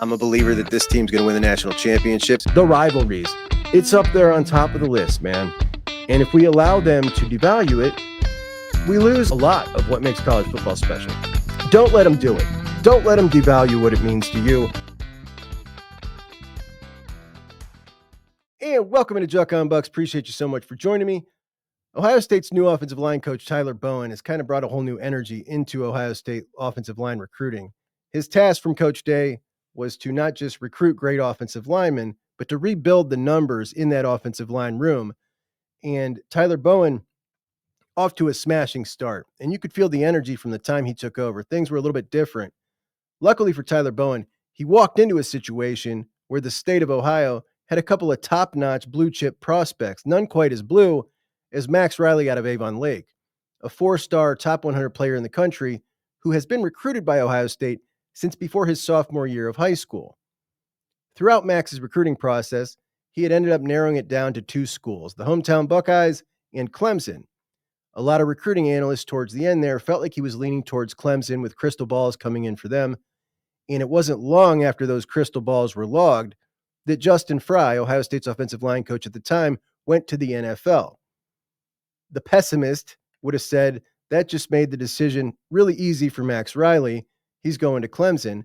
I'm a believer that this team's going to win the national championships. The rivalries, it's up there on top of the list, man. And if we allow them to devalue it, we lose a lot of what makes college football special. Don't let them do it. Don't let them devalue what it means to you. And welcome into JUCK on Bucks. Appreciate you so much for joining me. Ohio State's new offensive line coach, Tyler Bowen, has kind of brought a whole new energy into Ohio State offensive line recruiting. His task from Coach Day was to not just recruit great offensive linemen, but to rebuild the numbers in that offensive line room. And Tyler Bowen, off to a smashing start. And you could feel the energy from the time he took over. Things were a little bit different. Luckily for Tyler Bowen, he walked into a situation where the state of Ohio had a couple of top-notch blue-chip prospects, none quite as blue as Max Riley out of Avon Lake, a four-star top 100 player in the country who has been recruited by Ohio State since before his sophomore year of high school. Throughout Max's recruiting process, he had ended up narrowing it down to two schools, the hometown Buckeyes and Clemson. A lot of recruiting analysts towards the end there felt like he was leaning towards Clemson with crystal balls coming in for them. And it wasn't long after those crystal balls were logged that Justin Frye, Ohio State's offensive line coach at the time, went to the NFL. The pessimist would have said that just made the decision really easy for Max Riley. He's going to Clemson.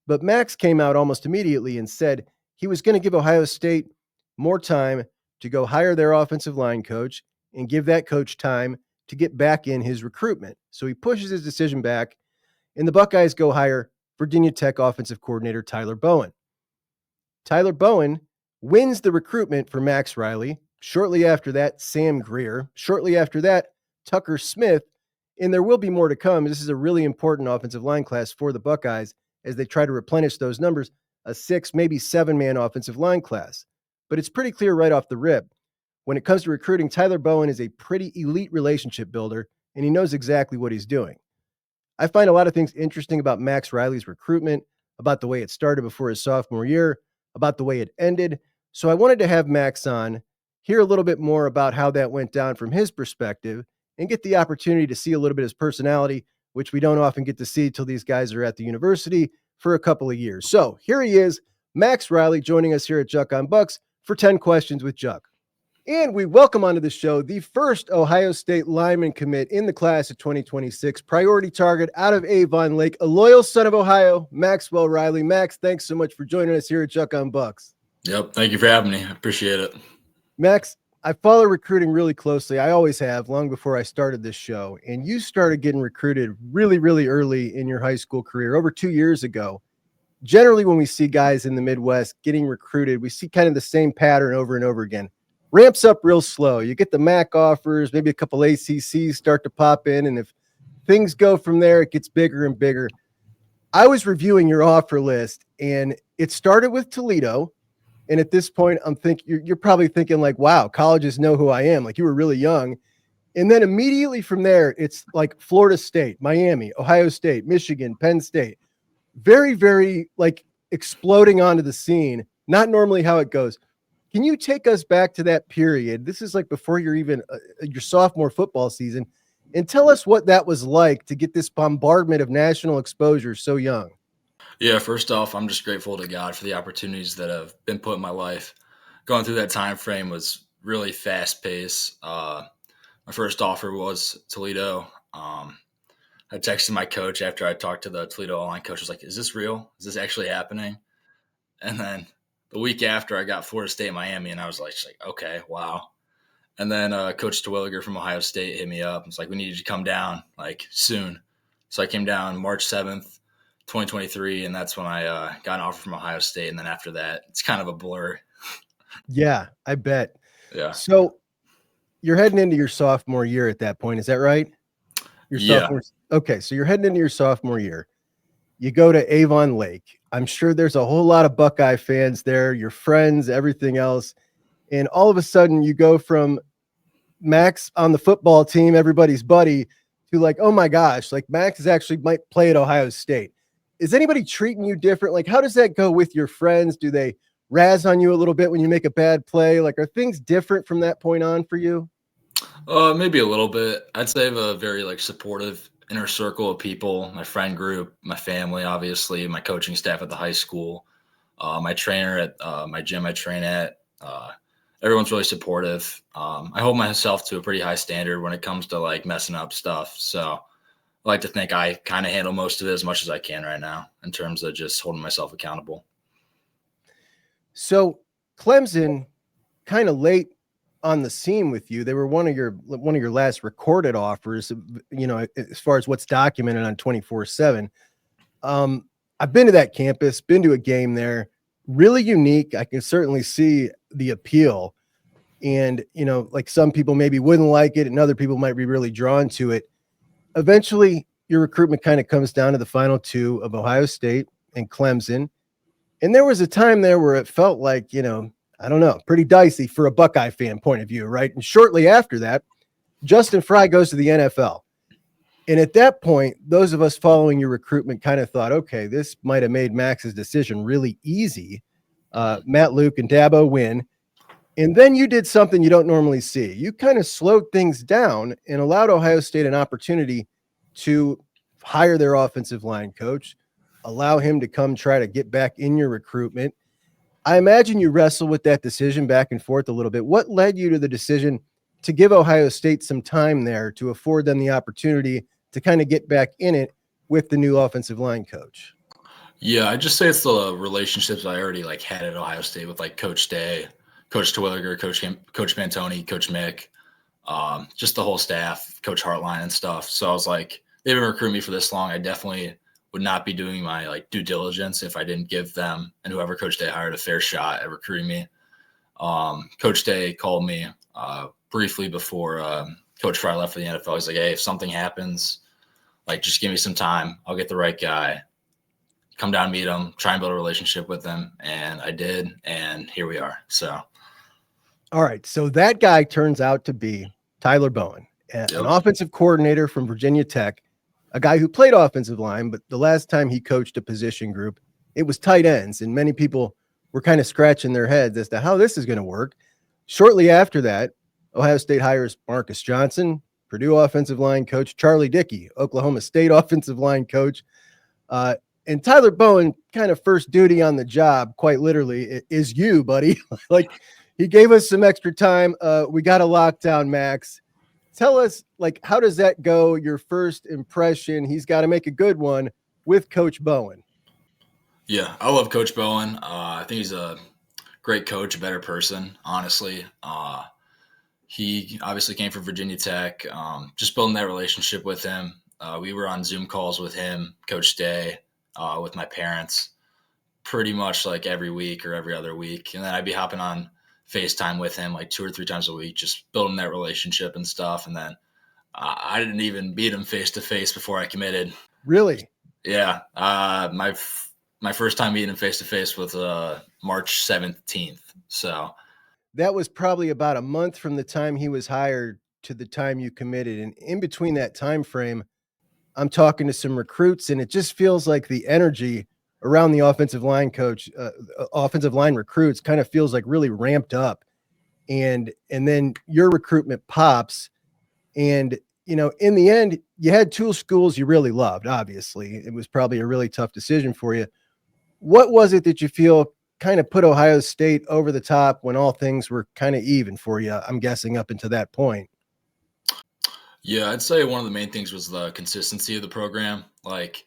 But Max came out almost immediately and said he was going to give Ohio State more time to go hire their offensive line coach and give that coach time to get back in his recruitment. So he pushes his decision back, and the Buckeyes go hire Virginia Tech offensive coordinator Tyler Bowen. Tyler Bowen wins the recruitment for Max Riley. Shortly after that, Sam Greer. Shortly after that, Tucker Smith. And there will be more to come. This is a really important offensive line class for the Buckeyes as they try to replenish those numbers, a 6, maybe 7-man offensive line class. But it's pretty clear right off the rip. When it comes to recruiting, Tyler Bowen is a pretty elite relationship builder, and he knows exactly what he's doing. I find a lot of things interesting about Max Riley's recruitment, about the way it started before his sophomore year, about the way it ended. So I wanted to have Max on, hear a little bit more about how that went down from his perspective, and get the opportunity to see a little bit of his personality, which we don't often get to see till these guys are at the university for a couple of years. So here he is, Max Riley, joining us here at JUCK on Bucks for 10 Questions with JUCK. And we welcome onto the show the first Ohio State lineman commit in the class of 2026, priority target out of Avon Lake, a loyal son of Ohio, Maxwell Riley. Max, thanks so much for joining us here at JUCK on Bucks. Yep, thank you for having me. I appreciate it. Max, I follow recruiting really closely. I always have, long before I started this show. And you started getting recruited really, really early in your high school career, over 2 years ago. Generally, when we see guys in the Midwest getting recruited, we see kind of the same pattern over and over again. Ramps up real slow. You get the MAC offers, maybe a couple ACCs start to pop in. And if things go from there, it gets bigger and bigger. I was reviewing your offer list, and it started with Toledo. And at this point, I'm thinking you're probably thinking like, wow, colleges know who I am. Like, you were really young. And then immediately from there, it's like Florida State, Miami, Ohio State, Michigan, Penn State. Very, very like exploding onto the scene. Not normally how it goes. Can you take us back to that period? This is like before you're even your sophomore football season, and tell us what that was like to get this bombardment of national exposure so young. Yeah, first off, I'm just grateful to God for the opportunities that have been put in my life. Going through that time frame was really fast paced. My first offer was Toledo. I texted my coach after I talked to the Toledo online coach. I was like, is this real? Is this actually happening? And then the week after, I got Florida State, Miami, and I was like, okay, wow. And then Coach Terwilliger from Ohio State hit me up. It's like, we need you to come down like soon. So I came down March 7th. 2023, and that's when I got an offer from Ohio State, and then after that, it's kind of a blur. Yeah, I bet. Yeah. So you're heading into your sophomore year at that point, is that right? Yeah. Okay, so you're heading into your sophomore year. You go to Avon Lake. I'm sure there's a whole lot of Buckeye fans there, your friends, everything else, and all of a sudden you go from Max on the football team, everybody's buddy, to like, oh my gosh, like Max is actually might play at Ohio State. Is anybody treating you different? Like, how does that go with your friends? Do they razz on you a little bit when you make a bad play? Like, are things different from that point on for you? Maybe a little bit. I'd say I have a very supportive inner circle of people, my friend group, my family, obviously, my coaching staff at the high school, my trainer at my gym I train at. Everyone's really supportive. I hold myself to a pretty high standard when it comes to like messing up stuff. So I like to think I kind of handle most of it as much as I can right now in terms of just holding myself accountable. So Clemson, kind of late on the scene with you. They were one of your last recorded offers, as far as what's documented on 24/7. I've been to that campus, been to a game there. Really unique. I can certainly see the appeal. And, like some people maybe wouldn't like it and other people might be really drawn to it. Eventually, your recruitment kind of comes down to the final two of Ohio State and Clemson. And there was a time there where it felt like, I don't know, pretty dicey for a Buckeye fan point of view, right? And shortly after that, Justin Frye goes to the NFL. And at that point, those of us following your recruitment kind of thought, okay, this might have made Max's decision really easy. Matt Luke and Dabo win. And then you did something you don't normally see. You kind of slowed things down and allowed Ohio State an opportunity to hire their offensive line coach, allow him to come try to get back in your recruitment. I imagine you wrestle with that decision back and forth a little bit. What led you to the decision to give Ohio State some time there to afford them the opportunity to kind of get back in it with the new offensive line coach? Yeah, I just say it's the relationships I already like had at Ohio State with like Coach Day, Coach Terwilliger, Coach Pantoni, Coach Mick, just the whole staff, Coach Hartline and stuff. So I was like, they've been recruiting me for this long. I definitely would not be doing my like due diligence if I didn't give them and whoever Coach Day hired a fair shot at recruiting me. Coach Day called me briefly before Coach Frye left for the NFL. He's like, hey, if something happens, like just give me some time. I'll get the right guy. Come down, meet him, try and build a relationship with him. And I did. And here we are. So. All right. So that guy turns out to be Tyler Bowen, an offensive coordinator from Virginia Tech, a guy who played offensive line, but the last time he coached a position group, it was tight ends. And many people were kind of scratching their heads as to how this is going to work. Shortly after that, Ohio State hires Marcus Johnson, Purdue offensive line coach, Charlie Dickey, Oklahoma State offensive line coach. And Tyler Bowen, kind of first duty on the job, quite literally, is you, buddy. Like, he gave us some extra time. We got a lockdown, Max. Tell us, like, how does that go? Your first impression? He's got to make a good one with Coach Bowen. Yeah, I love Coach Bowen. I think he's a great coach, a better person, honestly. He obviously came from Virginia Tech. Just building that relationship with him. We were on Zoom calls with him, Coach Day, with my parents, pretty much like every week or every other week. And then I'd be hopping on FaceTime with him like 2 or 3 times a week, just building that relationship and stuff. And then I didn't even meet him face to face before I committed. Really? Yeah. My first time meeting him face to face was March 17th. So that was probably about a month from the time he was hired to the time you committed. And in between that time frame, I'm talking to some recruits, and it just feels like the energy around the offensive line coach, offensive line recruits kind of feels like really ramped up. And then your recruitment pops. And, in the end, you had 2 schools you really loved, obviously. It was probably a really tough decision for you. What was it that you feel kind of put Ohio State over the top when all things were kind of even for you, I'm guessing, up until that point? Yeah, I'd say one of the main things was the consistency of the program. Like,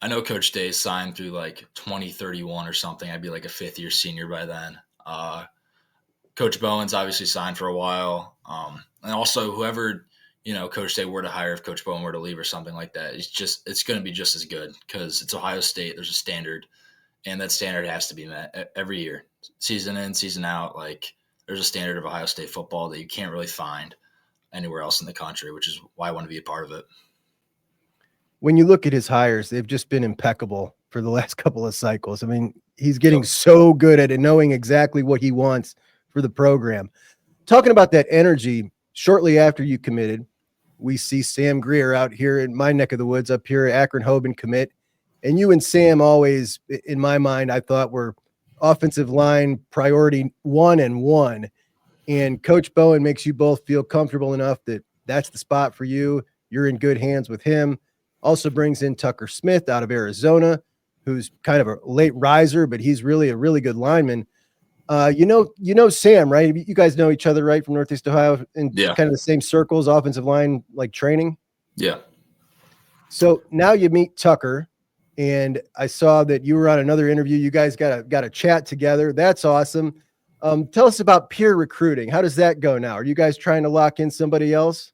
I know Coach Day signed through like 2031 or something. I'd be like a 5th-year senior by then. Coach Bowen's obviously signed for a while. And also whoever, Coach Day were to hire, if Coach Bowen were to leave or something like that, it's going to be just as good because it's Ohio State. There's a standard, and that standard has to be met every year, season in, season out. Like, there's a standard of Ohio State football that you can't really find anywhere else in the country, which is why I want to be a part of it. When you look at his hires, they've just been impeccable for the last couple of cycles. I mean, he's getting so good at it, knowing exactly what he wants for the program. Talking about that energy, shortly after you committed, we see Sam Greer out here in my neck of the woods up here at Akron-Hoban commit. And you and Sam always, in my mind, I thought were offensive line priority 1 and 1. And Coach Bowen makes you both feel comfortable enough that that's the spot for you. You're in good hands with him. Also brings in Tucker Smith out of Arizona, who's kind of a late riser, but he's really a really good lineman. You know Sam, right? You guys know each other, right, from Northeast Ohio, in Yeah. kind of the same circles, offensive line like training. Yeah. So now you meet Tucker, and I saw that you were on another interview. You guys got a chat together. That's awesome. Tell us about peer recruiting. How does that go now? Are you guys trying to lock in somebody else?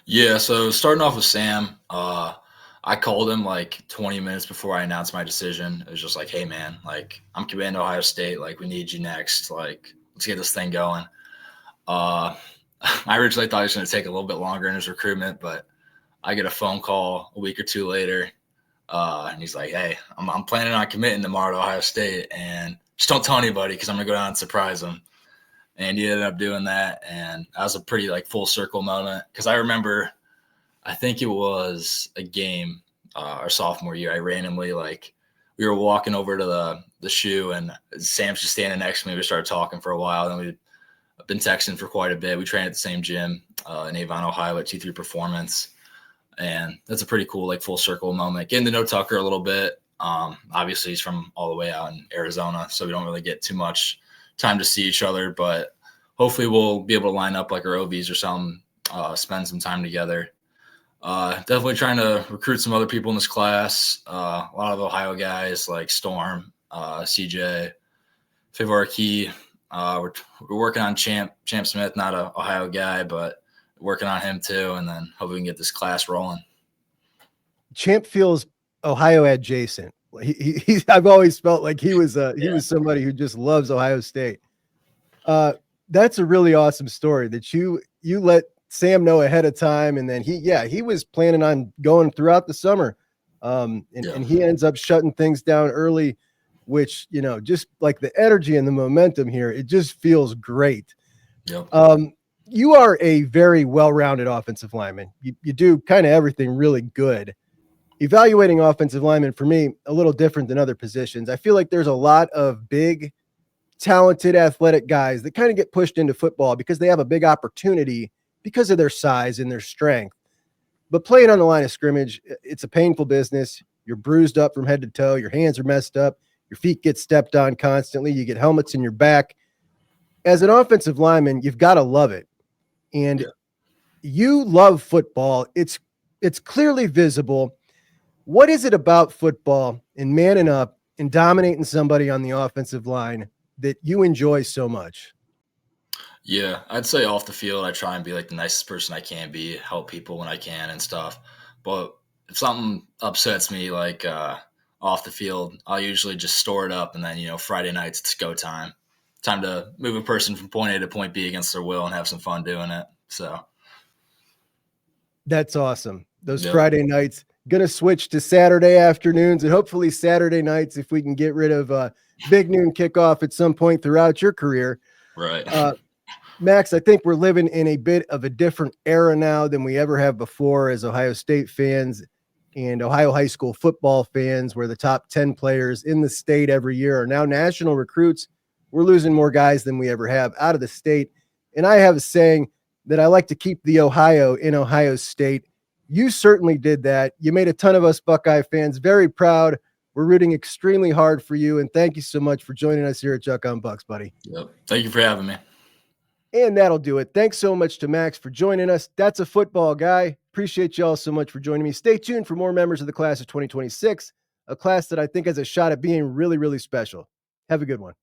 Yeah. So starting off with Sam, I called him like 20 minutes before I announced my decision. It was just like, hey man, like I'm committing to Ohio State. Like we need you next. Like let's get this thing going. I originally thought he was going to take a little bit longer in his recruitment, but I get a phone call a week or two later. And he's like, hey, I'm planning on committing tomorrow to Ohio State, and just don't tell anybody because I'm going to go down and surprise him. And he ended up doing that. And that was a pretty like full circle moment. Cause I remember, I think it was a game our sophomore year. I randomly, like, we were walking over to the shoe, and Sam's just standing next to me. We started talking for a while. Then we'd been texting for quite a bit. We trained at the same gym in Avon, Ohio at 2-3 Performance. And that's a pretty cool, like, full circle moment. Getting to know Tucker a little bit. Obviously, he's from all the way out in Arizona, so we don't really get too much time to see each other. But hopefully we'll be able to line up like our OVs or something, spend some time together. Definitely trying to recruit some other people in this class. A lot of Ohio guys like Storm, CJ, Favor Key. We're working on Champ Smith, not an Ohio guy, but working on him too. And then hopefully we can get this class rolling. Champ feels Ohio adjacent. I've always felt like he was somebody who just loves Ohio State. That's a really awesome story that you let Sam know ahead of time, and then he was planning on going throughout the summer, and he ends up shutting things down early, which, you know, just like the energy and the momentum here, it just feels great. Yep. You are a very well-rounded offensive lineman. You do kind of everything really good. Evaluating offensive linemen, for me, a little different than other positions. I feel like there's a lot of big, talented, athletic guys that kind of get pushed into football because they have a big opportunity because of their size and their strength. But playing on the line of scrimmage, it's a painful business. You're bruised up from head to toe. Your hands are messed up. Your feet get stepped on constantly. You get helmets in your back. As an offensive lineman, you've got to love it. And you love football. It's clearly visible. What is it about football and manning up and dominating somebody on the offensive line that you enjoy so much? Yeah, I'd say off the field, I try and be like the nicest person I can be, help people when I can and stuff. But if something upsets me, like off the field, I'll usually just store it up. And then, you know, Friday nights, it's go time. Time to move a person from point A to point B against their will and have some fun doing it. So that's awesome. Those Friday nights, going to switch to Saturday afternoons, and hopefully Saturday nights, if we can get rid of big noon kickoff at some point throughout your career. Right. Max, I think we're living in a bit of a different era now than we ever have before as Ohio State fans and Ohio high school football fans, where the top 10 players in the state every year are now national recruits. We're losing more guys than we ever have out of the state. And I have a saying that I like to keep the Ohio in Ohio State. You certainly did that. You made a ton of us Buckeye fans very proud. We're rooting extremely hard for you. And thank you so much for joining us here at JUCK on Bucks, buddy. Yep. Thank you for having me. And that'll do it. Thanks so much to Max for joining us. That's a football guy. Appreciate y'all so much for joining me. Stay tuned for more members of the class of 2026, a class that I think has a shot at being really, really special. Have a good one.